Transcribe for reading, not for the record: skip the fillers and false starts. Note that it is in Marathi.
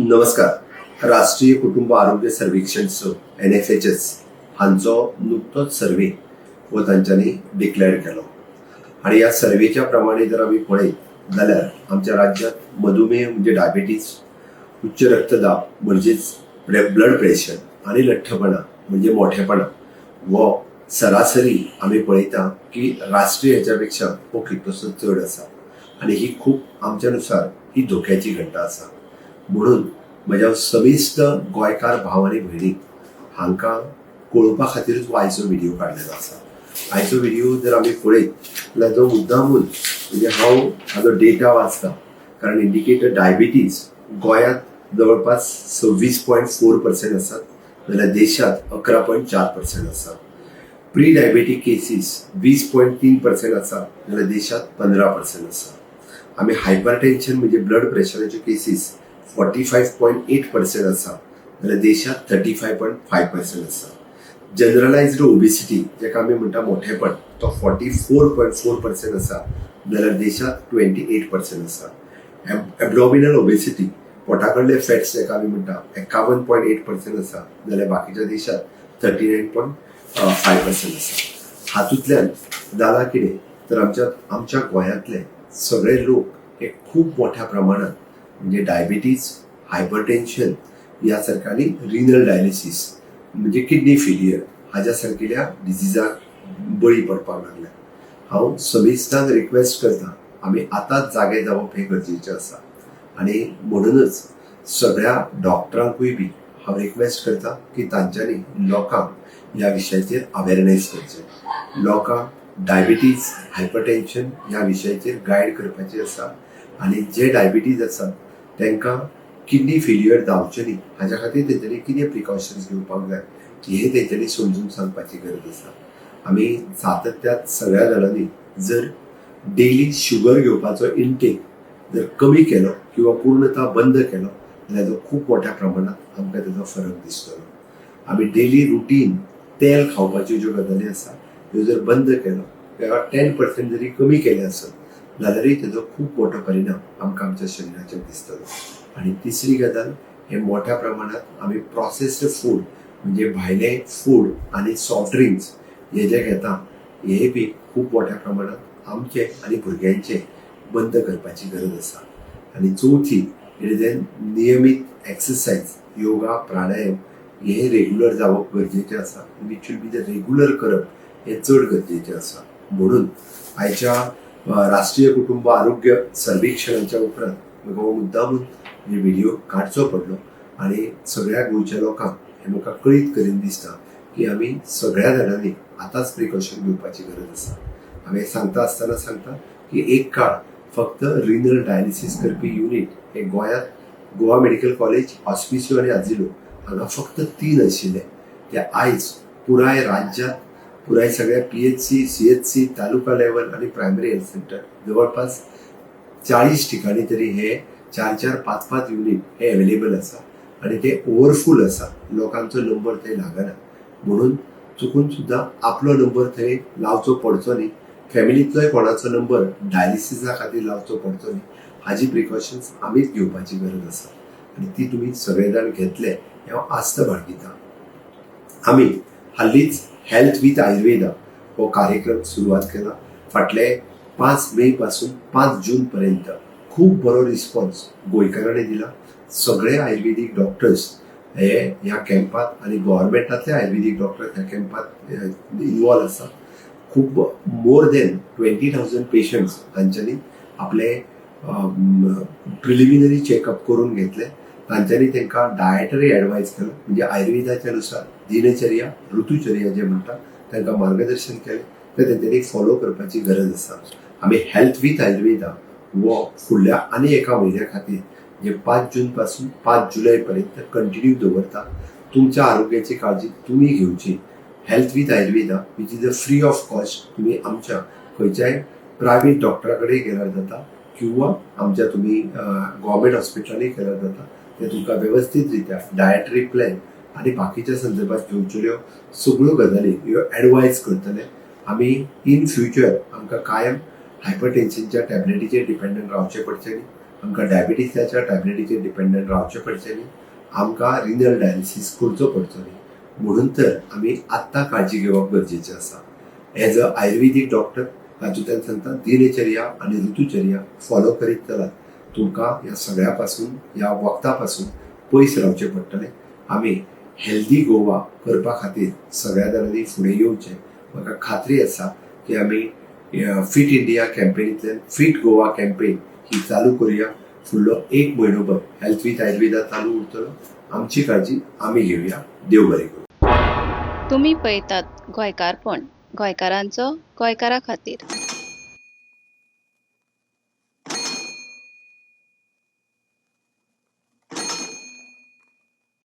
नमस्कार. राष्ट्रीय कुटुंब आरोग्य सर्वेक्षण NFHS हांचो नुकतोच सर्वे वो तांच्यांनी डिक्लेअर केलो आणि ह्या सर्वेच्या प्रमाणे जर आम्ही पळयत जाल्यार आमच्या राज्यात मधुमेह म्हणजे डायबिटीज, उच्च रक्तदाब म्हणजेच ब्लड प्रेशर आणि लठ्ठपणा म्हणजे मोठेपणा वो सरासरी आम्ही पळयता की राष्ट्रीय ह्याच्यापेक्षा हो कितलोसो चड आसा आणि ही खूप आमच्यानुसार ही धोक्याची घटना आसा. म्हणून म्हज्या समेस्त गोंयकार भाव आनी भयणी हांकां कळोवपा खातीरच हो आयचो व्हिडिओ काडलेलो आसा. आयचो व्हिडिओ जर आमी पळयत जाल्यार तो मुद्दामून म्हणजे हांव हाजो डेटा वाचता, कारण इंडिकेटर डायबिटीज गोंयांत जवळपास 26.4% आसात जाल्यार देशात 11.4% आसा. प्री डायबेटीक केसीस 20.3% आसा जाल्यार देशात 15% आसा. आमी हायपरटेन्शन म्हणजे ब्लड प्रेशराचे केसीस 45.8% आसा जाल्यार देशात 35.5% आसा. जनरलायज्ड ओबेसिटी जेका आमी म्हणटा मोठेपण तो 44.4% आसा जाल्यार देशात 28% आसा. एबडॉमिनल ओबेसिटी पोटाकडले फॅट्स जेका आमी म्हणटा 51.8% आसा जाल्यार बाकीच्या देशात 39.5% आसा. हातूंतल्यान जाला कितें तर आमच्या गोंयांतले सगळे लोक हे खूप मोठ्या प्रमाणात म्हणजे डायबिटीज, हायपरटेन्शन यासारख्यांनी रिनल डायलिसिस म्हणजे किडनी फेलियर हाज्या सारकिल्या डिजिजाक बळी पडपाक लागल्या. हांव समेस्तांक रिक्वेस्ट करता आमी आतांच जागे जावप हे गरजेचें आसा आणि म्हणूनच सगळ्या डॉक्टरांकूय बी हांव रिक्वेस्ट करता की तांच्यांनी लोकांक ह्या विशयाचेर अवेरनेस करचें. लोकांक डायबिटीज, हायपरटेन्शन ह्या विशयाचेर गायड करपाचें आसा आणि जे डायबिटीज आसा तांकां किडनी फेलियर जावचें न्ही हाज्या खातीर तेंच्यांनी कितें प्रिकॉशन्स घेवपाक जाय हे तेंच्यांनी समजून सांगपाची गरज आसा. आमी सातत्यान सगळ्या जाणांनी जर डेली शुगर घेवपाचो इंटेक जर कमी केलो किंवा पूर्णतः बंद केलो जाल्यार तो खूप मोठ्या प्रमाणात आमकां तेजो फरक दिसतलो. आमी डेली रुटीन तेल खावपाच्यो ज्यो गजाली आसा ह्यो जर बंद केलो किंवा 10% जरी कमी केले आसत जाल्यारय तेजो खूप मोठो परिणाम आमकां आमच्या शरिराचेर दिसतलो. आणि तिसरी गजाल हे मोठ्या प्रमाणात आमी प्रोसेस्ड फूड म्हणजे भायले फूड आणि सॉफ्ट ड्रिंक्स हे जे घेता हे बी खूप मोठ्या प्रमाणात आमचे आणि भुरग्यांचे बंद करपाची गरज आसा. आणि चवथी म्हणजे नियमित एक्सरसाइज, योगा, प्राणायाम हे रेग्युलर जावप गरजेचें आसा. Which will be the regular करप हे चड गरजेचें आसा. म्हणून आयच्या राष्ट्रीय कुटुंब आरोग्य सर्वेक्षणाच्या उपरांत म्हाका हो मुद्दामून व्हिडिओ काडचो पडलो आणि सगळ्या गोंयच्या लोकांक हे म्हाका कळीत करीन दिसता की आमी सगळ्या जाणांनी आतांच प्रिकॉशन घेवपाची गरज आसा. हांवें सांगता आसतना सांगता की एक काळ फक्त रिनल डायलिसीस करपी युनिट हे गोंयांत गोवा मेडिकल कॉलेज, हॉस्पिसियो आणि आजिलो हांगा फक्त 3 आशिल्ले. ते आयज पुराय राज्यात पुराय सगळ्या PHC, CHC, तालुका लेवल आणि प्रायमरी हेल्थ सेंटर जवळपास 40 ठिकाणी तरी हे 4-4, 5-5 युनिट हे अवेलेबल आसा आणि ते ओव्हरफुल आसा. लोकांचो नंबर थंय लागना. म्हणून चुकून सुद्धा आपलो नंबर थंय लावचो पडचो न्ही, फॅमिलींतलोय कोणाचो नंबर डायलिसिसा खातीर लावचो पडचो न्ही हाजी प्रिकॉशन्स आमीच घेवपाची गरज आसा आणि ती तुमी सगळे जाण घेतले हे हांव आस्त बाळगिता. आमी हाल्लीच हेल्थ विथ आयुर्वेदा हो कार्यक्रम सुरवात केला. फाटले 5 मे पासून 5 जून पर्यंत खूप बरो रिस्पॉन्स गोंयकारांनी दिला. सगळे आयुर्वेदिक डॉक्टर्स हे ह्या कॅम्पात आणि गव्हर्मेंटातले आयुर्वेदिक डॉक्टर ह्या कॅम्पात इन्वॉल्व आसा. खूप मोर देन 20,000 पेशंट्स हांच्यांनी आपले प्रिलिमिनरी चेकअप करून घेतले. तांच्यांनी तांकां डायटरी एडवायस केलो म्हणजे आयुर्वेदाच्या नुसार दिनचर्या, ऋतुचर्या जे म्हणटा तांकां मार्गदर्शन केलें ते तेंच्यांनी फॉलो करपाची गरज आसा. आमी हेल्थ विथ आयुर्वेदा वो फुडल्या आनी एका म्हयन्या खातीर जे 5 जून पासून 5 जुलय पर्यंत कंटिन्यू दवरता. तुमच्या आरोग्याची काळजी तुमी घेवची. Health with Ayurveda which is a free of cost. तुम्ही आमच्या खंयच्याय प्रायवेट डॉक्टरा कडेन गेल्यार जाता किंवा आमच्या तुम्ही गव्हर्मेंट हॉस्पिटलांनी गेल्यार जाता. ते तुमकां व्यवस्थीत रित्या डायटरी प्लॅन आणि बाकीच्या संदर्भात घेवच्यो सगळ्यो गजाली ह्यो एडवायज करतले. आमी इन फ्युचर आमकां कायम हायपरटेन्शनच्या टॅबलेटीचेर डिपेंडंट रावचें पडचें न्ही. आमकां डायबिटीसाच्या टॅबलेटीचेर डिपेंडंट रावचें पडचें न्ही, आमकां रिनल डायलिसीस करचो पडचो न्ही. म्हणून तर आमी आत्तां काळजी घेवप गरजेचें आसा. एज अ आयुर्वेदीक डॉक्टर हातूंतल्यान सांगता दिनचर्या आनी ऋतुचर्या फॉलो करीत चलात. तुमकां ह्या सगळ्या पासून ह्या वखदा पासून पयस रावचें पडटलें. आमी हेल्दी गोवा करपा खातीर सगळ्या जाणांनी फुडें येवचें. म्हाका खात्री आसा की आमी फिट इंडिया कॅम्पेनींतल्यान फिट गोवा कॅम्पेन ही चालू करुया. फुडलो 1 म्हयनोभर हेल्थ विथ आयुर्वेदा चालू उरतलो. आमची काळजी आमी घेवया. देव बरें करूं. तुम्ही पळयतात गोंयकारपण, गोंयकारांचो गोंयकारा खातीर.